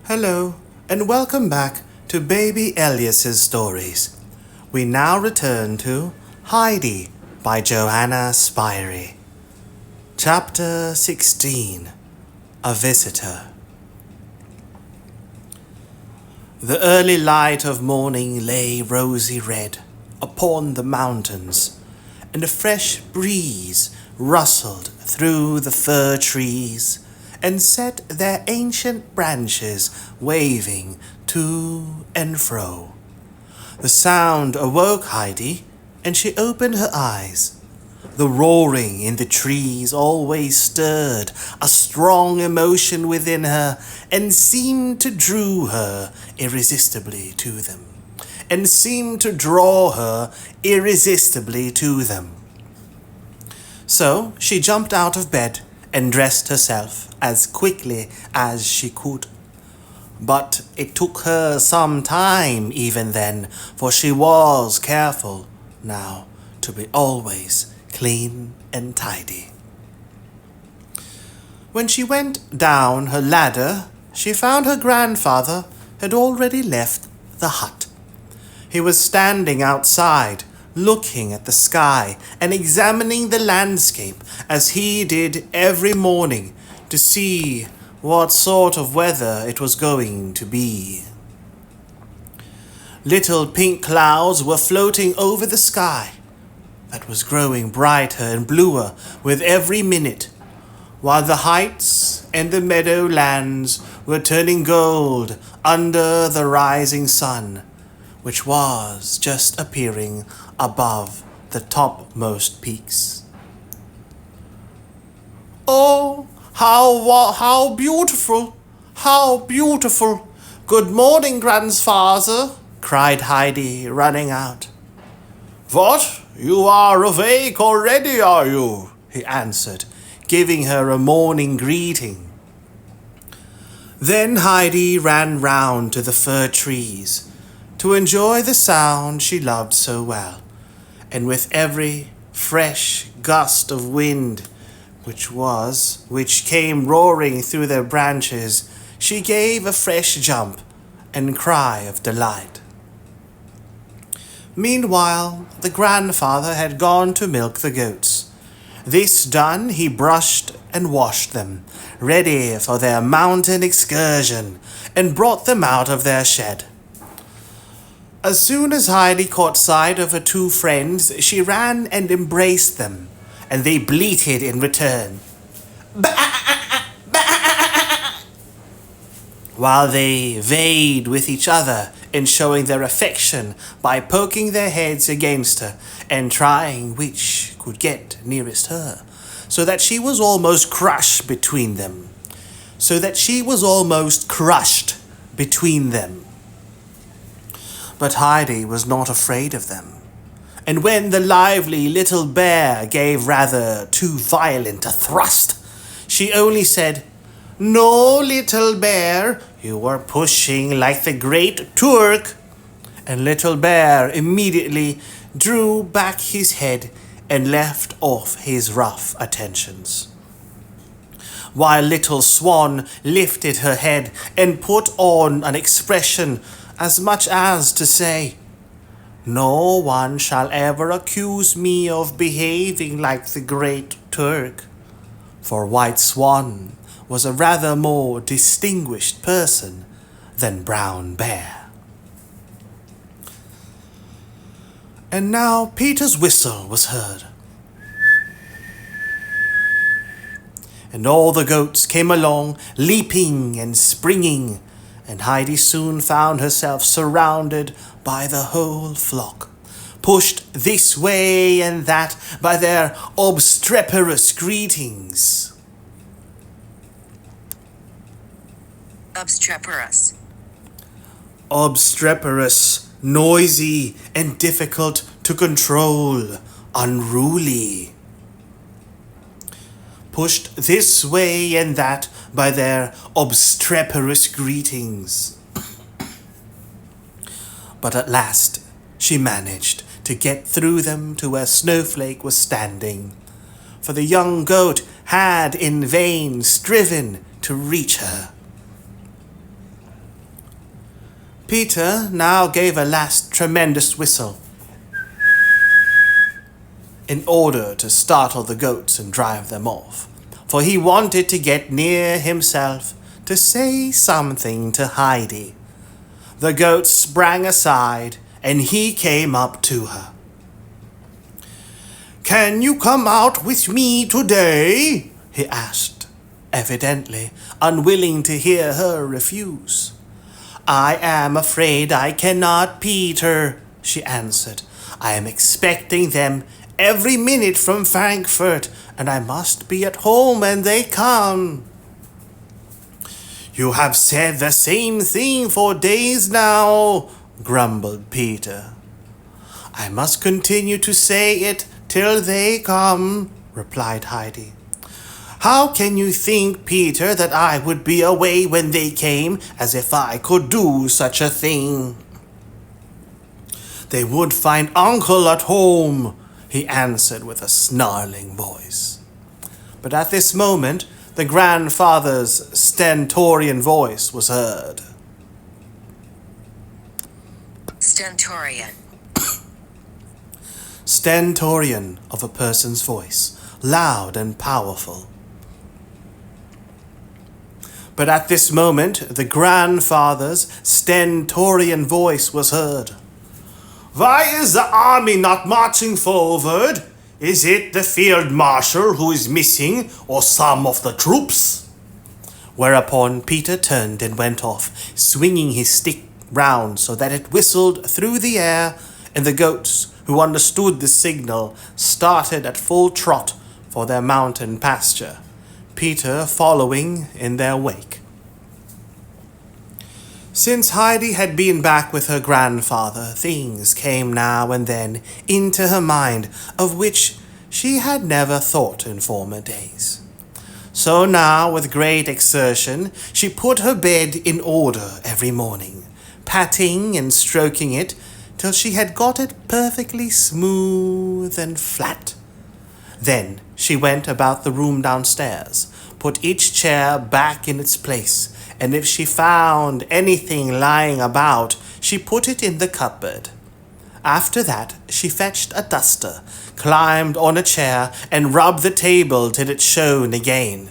Hello, and welcome back to Baby Elias's stories. We now return to Heidi by Johanna Spyri. Chapter 16. A Visitor. The early light of morning lay rosy red upon the mountains, and a fresh breeze rustled through the fir trees and set their ancient branches waving to and fro. The sound awoke Heidi, and she opened her eyes. The roaring in the trees always stirred a strong emotion within her and seemed to draw her irresistibly to them, So she jumped out of bed and dressed herself as quickly as she could. But it took her some time even then, for she was careful now to be always clean and tidy. When she went down her ladder, she found her grandfather had already left the hut. He was standing outside, looking at the sky and examining the landscape as he did every morning to see what sort of weather it was going to be. Little pink clouds were floating over the sky that was growing brighter and bluer with every minute, while the heights and the meadowlands were turning gold under the rising sun, which was just appearing above the topmost peaks. "Oh, how beautiful! How beautiful! Good morning, grandfather!" cried Heidi, running out. "What? You are awake already, are you?" he answered, giving her a morning greeting. Then Heidi ran round to the fir trees to enjoy the sound she loved so well, and with every fresh gust of wind which came roaring through their branches, she gave a fresh jump and cry of delight. Meanwhile, the grandfather had gone to milk the goats. This done, he brushed and washed them, ready for their mountain excursion, and brought them out of their shed. As soon as Heidi caught sight of her two friends, she ran and embraced them, and they bleated in return, while they vied with each other in showing their affection by poking their heads against her and trying which could get nearest her, so that she was almost crushed between them. But Heidi was not afraid of them, and when the lively little bear gave rather too violent a thrust, she only said, "No, little bear, you are pushing like the great Turk," and little bear immediately drew back his head and left off his rough attentions, while little swan lifted her head and put on an expression as much as to say, "No one shall ever accuse me of behaving like the great Turk," for White Swan was a rather more distinguished person than Brown Bear. And now Peter's whistle was heard, and all the goats came along, leaping and springing, and Heidi soon found herself surrounded by the whole flock, pushed this way and that by their obstreperous greetings. Obstreperous, noisy, and difficult to control, unruly. Pushed this way and that by their obstreperous greetings. But at last she managed to get through them to where Snowflake was standing, for the young goat had in vain striven to reach her. Peter now gave a last tremendous whistle in order to startle the goats and drive them off, for he wanted to get near himself to say something to Heidi. The goat sprang aside, and he came up to her. "Can you come out with me today?" he asked, evidently unwilling to hear her refuse. "I am afraid I cannot, Peter," she answered. "I am expecting them every minute from Frankfurt, and I must be at home when they come." "You have said the same thing for days now," grumbled Peter. "I must continue to say it till they come," replied Heidi. "How can you think, Peter, that I would be away when they came, as if I could do such a thing?" "They would find Uncle at home," he answered with a snarling voice. But at this moment, the grandfather's stentorian voice was heard. Stentorian. Stentorian of a person's voice, loud and powerful. But at this moment, the grandfather's stentorian voice was heard. "Why is the army not marching forward? Is it the field marshal who is missing, or some of the troops?" Whereupon Peter turned and went off, swinging his stick round so that it whistled through the air, and the goats, who understood the signal, started at full trot for their mountain pasture, Peter following in their wake. Since Heidi had been back with her grandfather, things came now and then into her mind of which she had never thought in former days. So now, with great exertion, she put her bed in order every morning, patting and stroking it till she had got it perfectly smooth and flat. Then she went about the room downstairs, put each chair back in its place, and if she found anything lying about, she put it in the cupboard. After that, she fetched a duster, climbed on a chair, and rubbed the table till it shone again.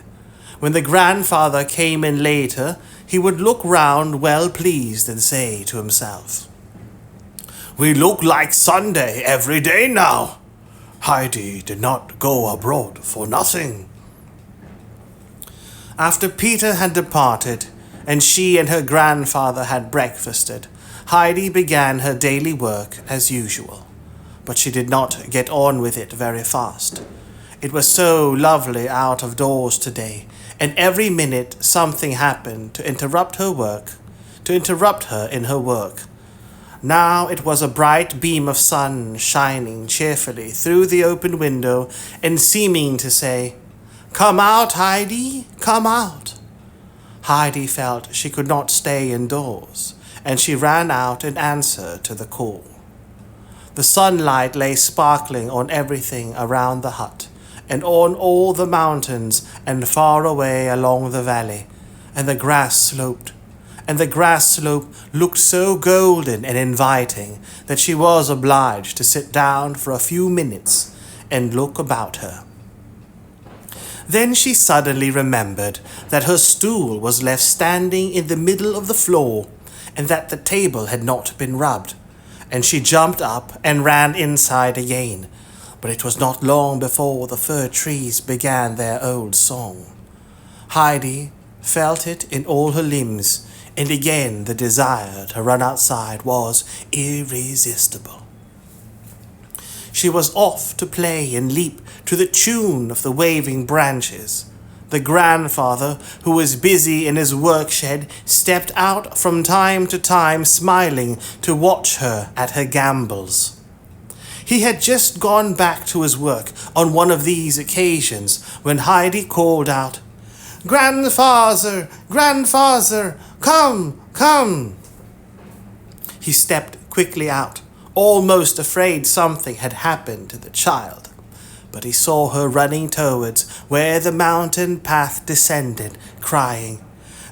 When the grandfather came in later, he would look round well pleased and say to himself, "We look like Sunday every day now. Heidi did not go abroad for nothing." After Peter had departed, and she and her grandfather had breakfasted, Heidi began her daily work as usual, but she did not get on with it very fast. It was so lovely out of doors today, and every minute something happened to interrupt her in her work. Now it was a bright beam of sun shining cheerfully through the open window and seeming to say, "Come out, Heidi, come out." Heidi felt she could not stay indoors, and she ran out in answer to the call. The sunlight lay sparkling on everything around the hut, and on all the mountains and far away along the valley, and the grass slope looked so golden and inviting that she was obliged to sit down for a few minutes and look about her. Then she suddenly remembered that her stool was left standing in the middle of the floor, and that the table had not been rubbed, and she jumped up and ran inside again, but it was not long before the fir trees began their old song. Heidi felt it in all her limbs, and again the desire to run outside was irresistible. She was off to play and leap to the tune of the waving branches. The grandfather, who was busy in his work-shed, stepped out from time to time, smiling to watch her at her gambols. He had just gone back to his work on one of these occasions when Heidi called out, "Grandfather, grandfather, come, come." He stepped quickly out, almost afraid something had happened to the child, but he saw her running towards where the mountain path descended, crying,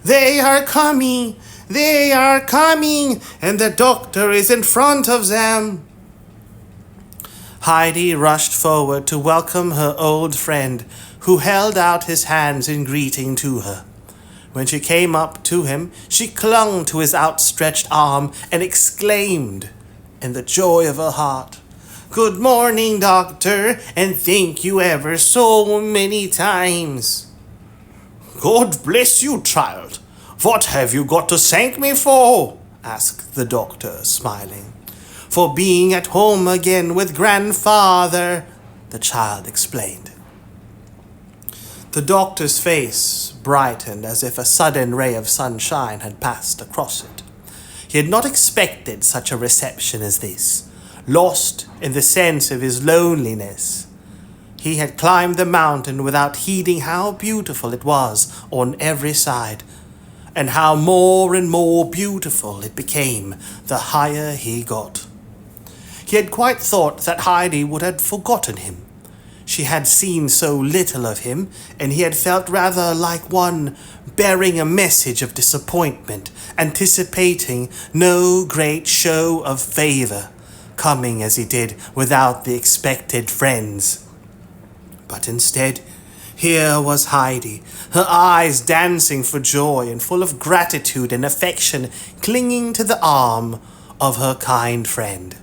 "They are coming! They are coming, and the doctor is in front of them. Heidi rushed forward to welcome her old friend, who held out his hands in greeting to her. When she came up to him, she clung to his outstretched arm and exclaimed, in the joy of her heart, "Good morning, doctor, and thank you ever so many times." "God bless you, child. What have you got to thank me for?" asked the doctor, smiling. "For being at home again with grandfather," the child explained. The doctor's face brightened as if a sudden ray of sunshine had passed across it. He had not expected such a reception as this, lost in the sense of his loneliness. He had climbed the mountain without heeding how beautiful it was on every side, and how more and more beautiful it became the higher he got. He had quite thought that Heidi would have forgotten him. She had seen so little of him, and he had felt rather like one bearing a message of disappointment, anticipating no great show of favor, coming as he did without the expected friends. But instead, here was Heidi, her eyes dancing for joy and full of gratitude and affection, clinging to the arm of her kind friend.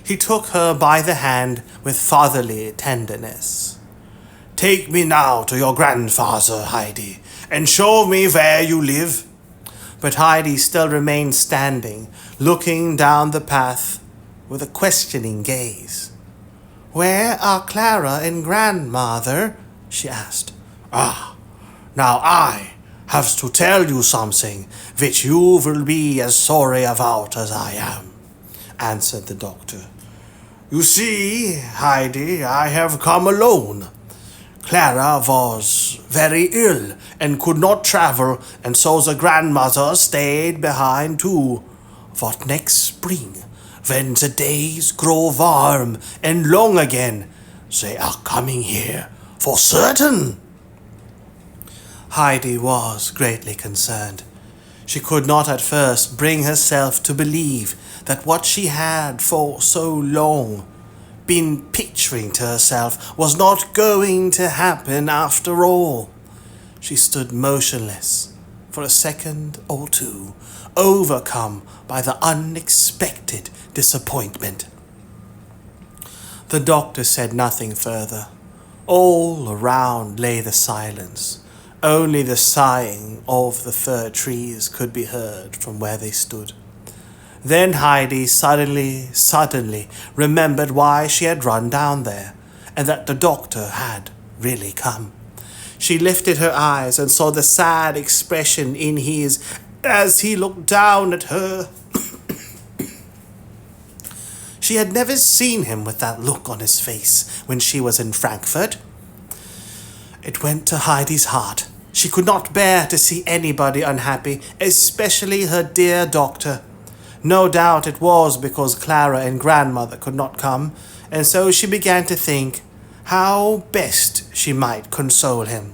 He took her by the hand with fatherly tenderness. "Take me now to your grandfather, Heidi, and show me where you live." But Heidi still remained standing, looking down the path with a questioning gaze. "Where are Clara and grandmother?" she asked. Now I have to tell you something which you will be as sorry about as I am," answered the doctor. "You see, Heidi, I have come alone. Clara was very ill and could not travel, and so the grandmother stayed behind too. But next spring, when the days grow warm and long again, they are coming here for certain." Heidi was greatly concerned. She could not at first bring herself to believe that what she had for so long been picturing to herself was not going to happen after all. She stood motionless for a second or two, overcome by the unexpected disappointment. The doctor said nothing further. All around lay the silence. Only the sighing of the fir trees could be heard from where they stood. Then Heidi suddenly remembered why she had run down there, and that the doctor had really come. She lifted her eyes and saw the sad expression in his as he looked down at her. She had never seen him with that look on his face when she was in Frankfurt. It went to Heidi's heart. She could not bear to see anybody unhappy, especially her dear doctor. No doubt it was because Clara and grandmother could not come, and so she began to think how best she might console him.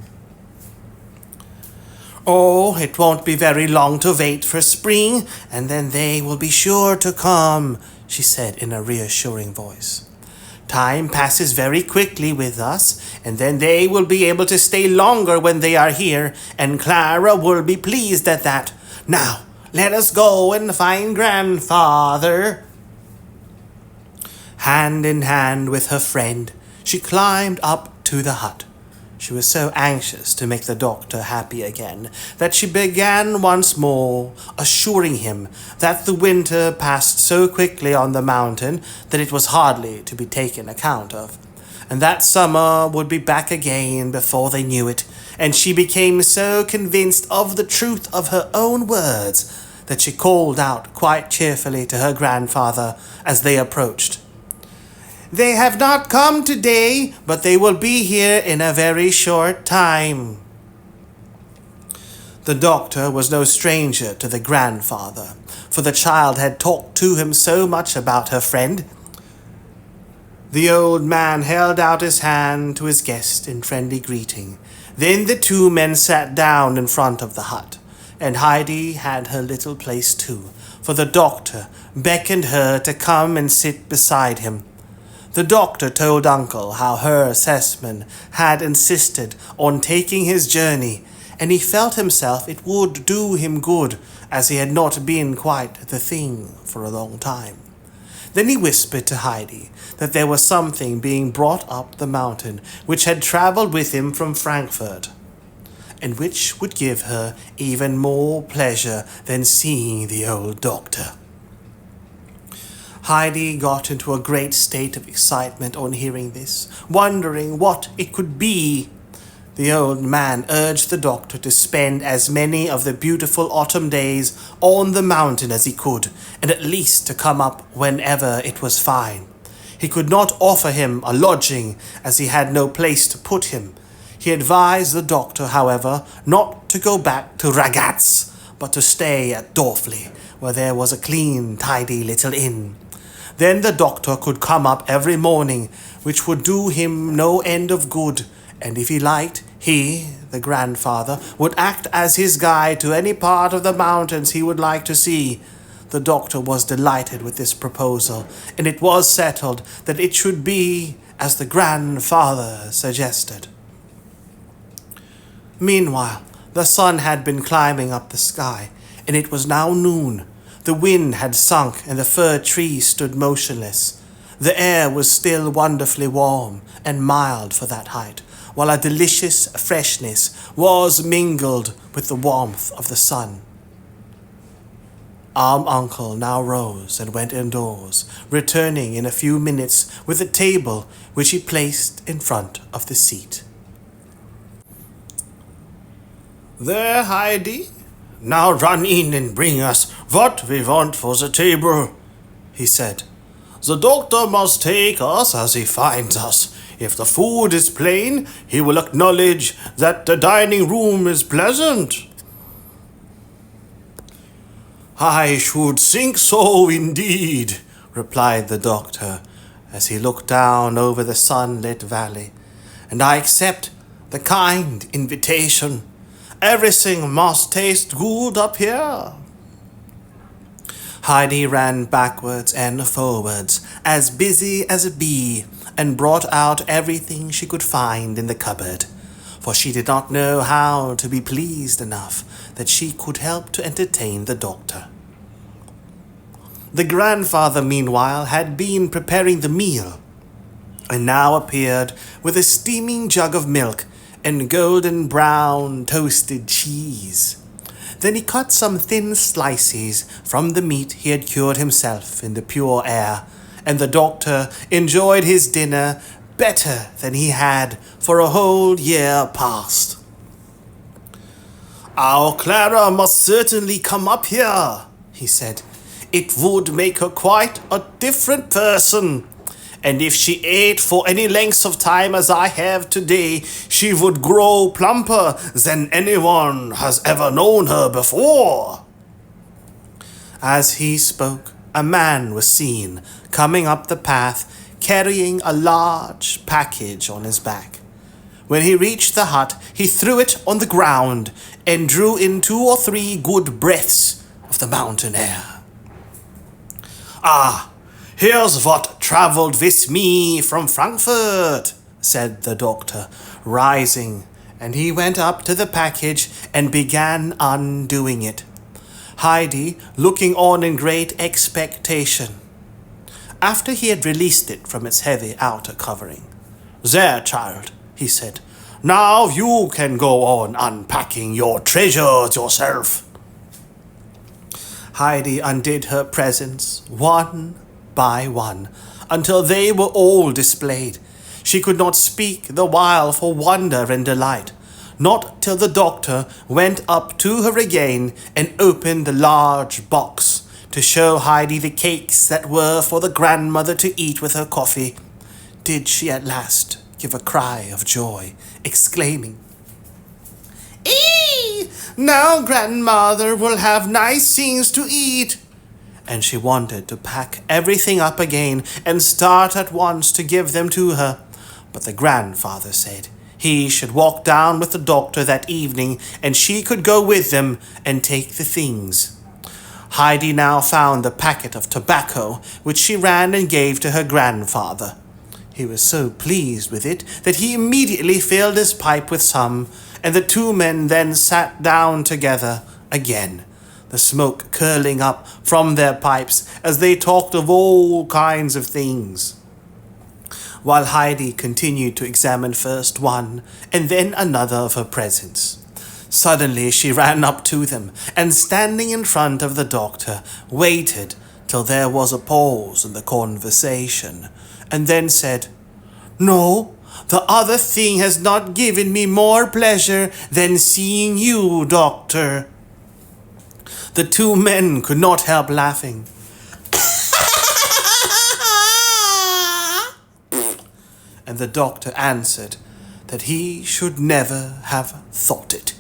"Oh, it won't be very long to wait for spring, and then they will be sure to come," she said in a reassuring voice. "Time passes very quickly with us, and then they will be able to stay longer when they are here, and Clara will be pleased at that. Now, let us go and find grandfather." Hand in hand with her friend, she climbed up to the hut. She was so anxious to make the doctor happy again that she began once more, assuring him that the winter passed so quickly on the mountain that it was hardly to be taken account of, and that summer would be back again before they knew it, and she became so convinced of the truth of her own words that she called out quite cheerfully to her grandfather as they approached. "They have not come today, but they will be here in a very short time." The doctor was no stranger to the grandfather, for the child had talked to him so much about her friend. The old man held out his hand to his guest in friendly greeting. Then the two men sat down in front of the hut. and Heidi had her little place too, for the doctor beckoned her to come and sit beside him. The doctor told Uncle how her assessment had insisted on taking his journey, and he felt himself it would do him good, as he had not been quite the thing for a long time. Then he whispered to Heidi that there was something being brought up the mountain which had travelled with him from Frankfurt, and which would give her even more pleasure than seeing the old doctor. Heidi got into a great state of excitement on hearing this, wondering what it could be. The old man urged the doctor to spend as many of the beautiful autumn days on the mountain as he could, and at least to come up whenever it was fine. He could not offer him a lodging, as he had no place to put him. He advised the doctor, however, not to go back to Ragaz, but to stay at Dorfli, where there was a clean, tidy little inn. Then the doctor could come up every morning, which would do him no end of good, and if he liked, he, the grandfather, would act as his guide to any part of the mountains he would like to see. The doctor was delighted with this proposal, and it was settled that it should be as the grandfather suggested. Meanwhile, the sun had been climbing up the sky, and it was now noon. The wind had sunk, and the fir trees stood motionless. The air was still wonderfully warm and mild for that height, while a delicious freshness was mingled with the warmth of the sun. Uncle now rose and went indoors, returning in a few minutes with a table which he placed in front of the seat. "There, Heidi, now run in and bring us what we want for the table," he said. "The doctor must take us as he finds us. If the food is plain, he will acknowledge that the dining room is pleasant." "I should think so indeed," replied the doctor, as he looked down over the sunlit valley. "And I accept the kind invitation. Everything must taste good up here." Heidi ran backwards and forwards, as busy as a bee, and brought out everything she could find in the cupboard, for she did not know how to be pleased enough that she could help to entertain the doctor. The grandfather, meanwhile, had been preparing the meal, and now appeared with a steaming jug of milk and golden brown toasted cheese. Then he cut some thin slices from the meat he had cured himself in the pure air, and the doctor enjoyed his dinner better than he had for a whole year past. "Our Clara must certainly come up here," he said. "It would make her quite a different person. And if she ate for any length of time as I have today, she would grow plumper than anyone has ever known her before." As he spoke, a man was seen coming up the path, carrying a large package on his back. When he reached the hut, he threw it on the ground and drew in 2 or 3 good breaths of the mountain air. "Ah, here's what travelled with me from Frankfurt," said the doctor, rising, and he went up to the package and began undoing it, Heidi looking on in great expectation. After he had released it from its heavy outer covering, "There, child," he said, "now you can go on unpacking your treasures yourself." Heidi undid her presents one by one, until they were all displayed. She could not speak the while for wonder and delight, not till the doctor went up to her again and opened the large box to show Heidi the cakes that were for the grandmother to eat with her coffee. Did she at last give a cry of joy, exclaiming, "Eee! Now grandmother will have nice things to eat." And she wanted to pack everything up again and start at once to give them to her. But the grandfather said He should walk down with the doctor that evening, and she could go with them and take the things. Heidi now found the packet of tobacco, which she ran and gave to her grandfather. He was so pleased with it that he immediately filled his pipe with some, and the two men then sat down together again, the smoke curling up from their pipes as they talked of all kinds of things, while Heidi continued to examine first one and then another of her presents. Suddenly she ran up to them, and standing in front of the doctor, waited till there was a pause in the conversation, and then said, "No, the other thing has not given me more pleasure than seeing you, doctor." The two men could not help laughing. And the doctor answered that he should never have thought it.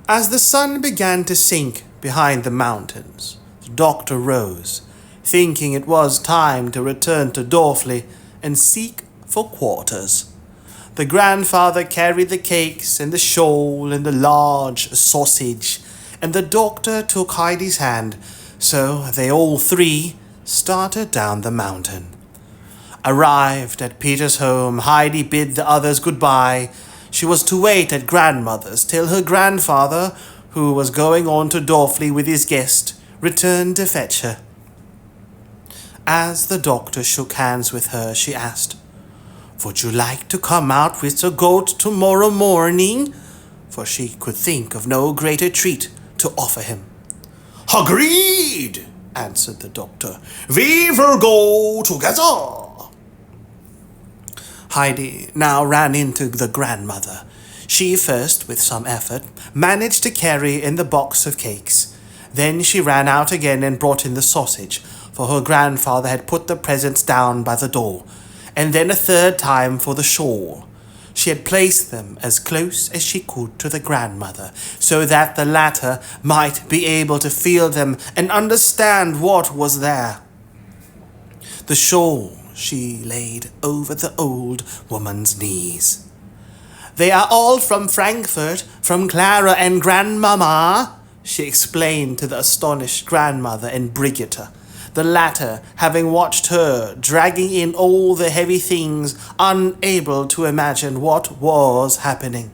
As the sun began to sink behind the mountains, the doctor rose, thinking it was time to return to Dorfli and seek for quarters. The grandfather carried the cakes and the shawl and the large sausage, and the doctor took Heidi's hand, so they all three started down the mountain. Arrived at Peter's home, Heidi bid the others goodbye. She was to wait at grandmother's till her grandfather, who was going on to Dorfli with his guest, returned to fetch her. As the doctor shook hands with her, she asked, "Would you like to come out with the goat tomorrow morning?" For she could think of no greater treat to offer him. "Agreed," answered the doctor. "We will go together." Heidi now ran into the grandmother. She first, with some effort, managed to carry in the box of cakes. Then she ran out again and brought in the sausage, for her grandfather had put the presents down by the door, and then a third time for the shawl. She had placed them as close as she could to the grandmother, so that the latter might be able to feel them and understand what was there. The shawl she laid over the old woman's knees. "They are all from Frankfurt, from Clara and Grandmama," she explained to the astonished grandmother and Brigitte, the latter having watched her dragging in all the heavy things, unable to imagine what was happening.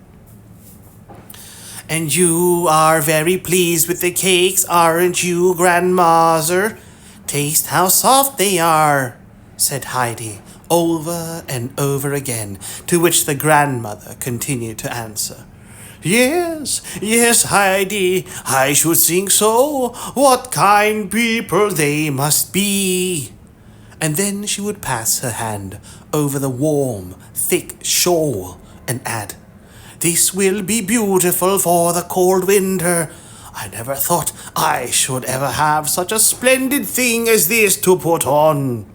"And you are very pleased with the cakes, aren't you, Grandmother? Taste how soft they are," said Heidi, over and over again, to which the grandmother continued to answer, Yes, Heidi, I should think so. What kind people they must be." And then she would pass her hand over the warm, thick shawl and add, "This will be beautiful for the cold winter. I never thought I should ever have such a splendid thing as this to put on."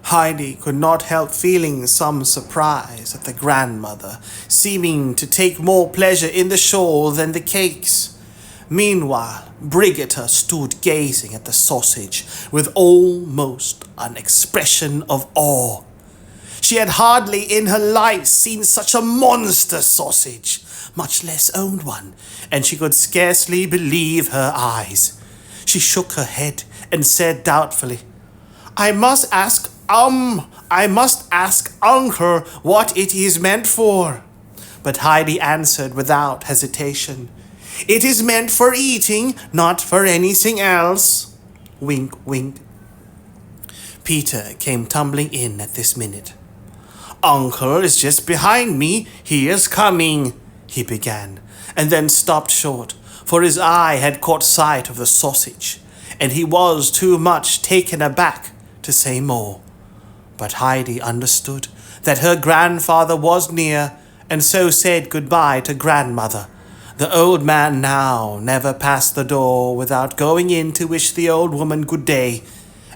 Heidi could not help feeling some surprise at the grandmother, seeming to take more pleasure in the shawl than the cakes. Meanwhile, Brigitte stood gazing at the sausage with almost an expression of awe. She had hardly in her life seen such a monster sausage, much less owned one, and she could scarcely believe her eyes. She shook her head and said doubtfully, I must ask Uncle what it is meant for." But Heidi answered without hesitation, "It is meant for eating, not for anything else." Wink, wink. Peter came tumbling in at this minute. "Uncle is just behind me. He is coming," he began, and then stopped short, for his eye had caught sight of the sausage, and he was too much taken aback to say more. But Heidi understood that her grandfather was near, and so said goodbye to grandmother. The old man now never passed the door without going in to wish the old woman good day,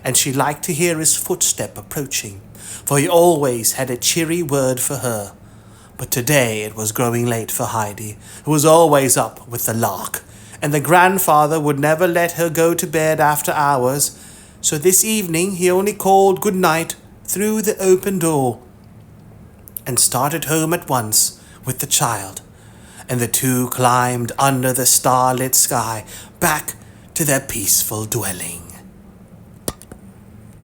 and she liked to hear his footstep approaching, for he always had a cheery word for her. But today it was growing late for Heidi, who was always up with the lark, and the grandfather would never let her go to bed after hours, so this evening he only called good night through the open door. and started home at once with the child, and the two climbed under the starlit sky back to their peaceful dwelling.